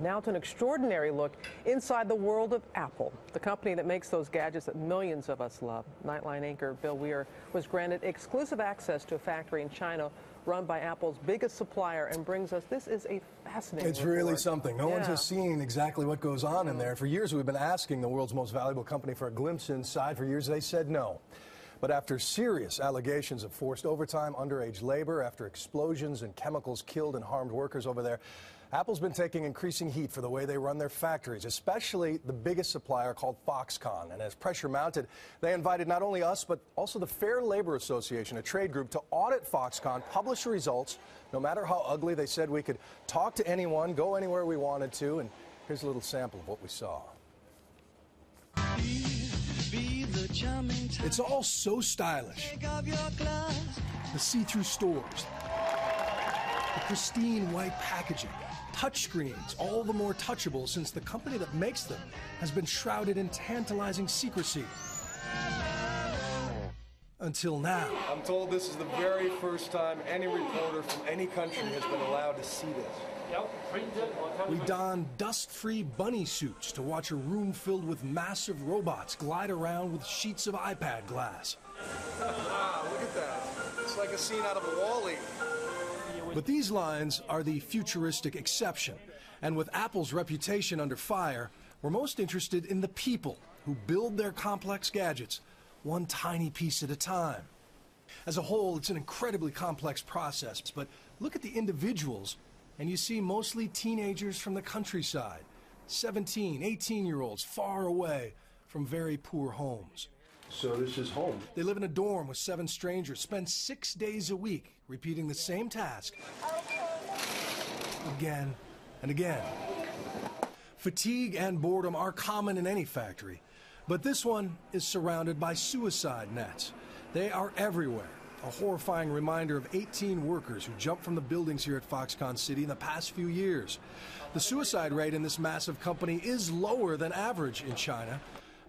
Now to an extraordinary look inside the world of Apple, the company that makes those gadgets that millions of us love. Nightline anchor Bill Weir was granted exclusive access to a factory in China run by Apple's biggest supplier and brings us, this is a fascinating It's really report. something. No one has seen exactly what goes on in there. For years we've been asking the world's most valuable company for a glimpse inside. For years they said no. But after serious allegations of forced overtime, underage labor, after explosions and chemicals killed and harmed workers over there, Apple's been taking increasing heat for the way they run their factories, especially the biggest supplier called Foxconn. And as pressure mounted, they invited not only us, but also the Fair Labor Association, a trade group, to audit Foxconn, publish the results. No matter how ugly, they said we could talk to anyone, go anywhere we wanted to. And here's a little sample of what we saw. It's all so stylish. The see-through stores, the pristine white packaging, touchscreens, all the more touchable since the company that makes them has been shrouded in tantalizing secrecy. Until now. I'm told this is the very first time any reporter from any country has been allowed to see this. We don dust-free bunny suits to watch a room filled with massive robots glide around with sheets of iPad glass. Wow, look at that. It's like a scene out of a Wall-E. But these lines are the futuristic exception. And with Apple's reputation under fire, we're most interested in the people who build their complex gadgets one tiny piece at a time. As a whole, it's an incredibly complex process, but look at the individuals and you see mostly teenagers from the countryside, 17, 18-year-olds far away from very poor homes. So this is home. They live in a dorm with 7 strangers, spend 6 days a week repeating the same task again and again. Fatigue and boredom are common in any factory, but this one is surrounded by suicide nets. They are everywhere. A horrifying reminder of 18 workers who jumped from the buildings here at Foxconn City in the past few years. The suicide rate in this massive company is lower than average in China,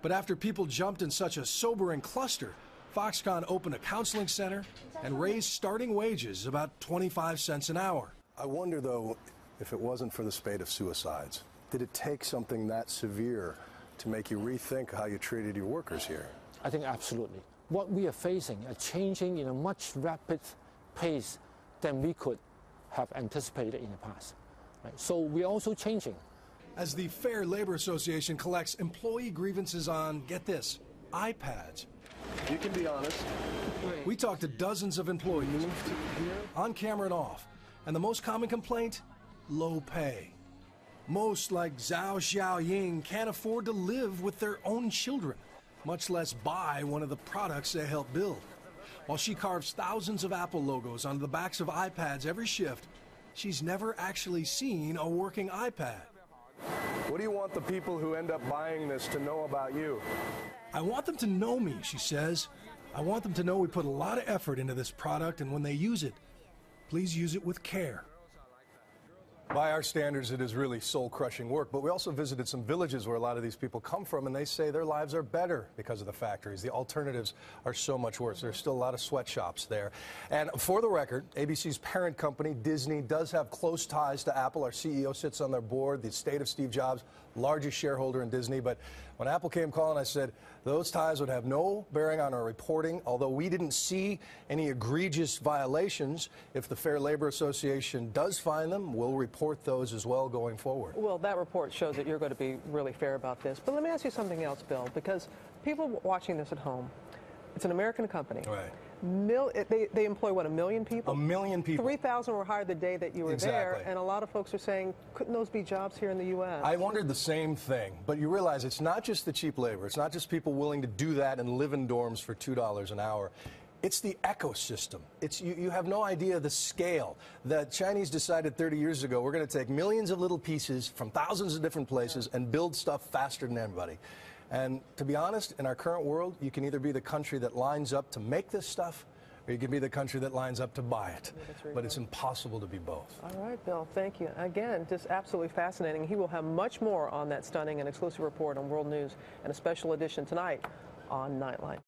but after people jumped in such a sobering cluster, Foxconn opened a counseling center and raised starting wages about 25 cents an hour. I wonder, though, if it wasn't for the spate of suicides, did it take something that severe to make you rethink how you treated your workers here? I think absolutely. What we are facing are changing in a much rapid pace than we could have anticipated in the past. Right? So we're also changing. As the Fair Labor Association collects employee grievances on, get this, iPads. You can be honest. We talked to dozens of employees, on camera and off, and the most common complaint, low pay. Most, like Zhao Xiaoying, can't afford to live with their own children, much less buy one of the products they help build. While she carves thousands of Apple logos onto the backs of iPads every shift, she's never actually seen a working iPad. What do you want the people who end up buying this to know about you? I want them to know me, she says. I want them to know we put a lot of effort into this product, and when they use it, please use it with care. By our standards, it is really soul-crushing work, but we also visited some villages where a lot of these people come from, and they say their lives are better because of the factories. The alternatives are so much worse. There's still a lot of sweatshops there. And for the record, ABC's parent company, Disney, does have close ties to Apple. Our CEO sits on their board, the estate of Steve Jobs, largest shareholder in Disney. But when Apple came calling, I said those ties would have no bearing on our reporting, although we didn't see any egregious violations. If the Fair Labor Association does find them, we'll report those as well going forward. Well, that report shows that you're going to be really fair about this. But let me ask you something else, Bill, because people watching this at home, it's an American company. Right. They employ, what, 1 million people? 1 million people. 3,000 were hired the day that you were there, and a lot of folks are saying, couldn't those be jobs here in the U.S.? I wondered the same thing, but you realize it's not just the cheap labor. It's not just people willing to do that and live in dorms for $2 an hour. It's the ecosystem. You have no idea the scale. The Chinese decided 30 years ago we're going to take millions of little pieces from thousands of different places and build stuff faster than anybody. And to be honest, in our current world, you can either be the country that lines up to make this stuff, or you can be the country that lines up to buy it. But it's impossible to be both. All right, Bill, thank you. Again, just absolutely fascinating. He will have much more on that stunning and exclusive report on World News and a special edition tonight on Nightline.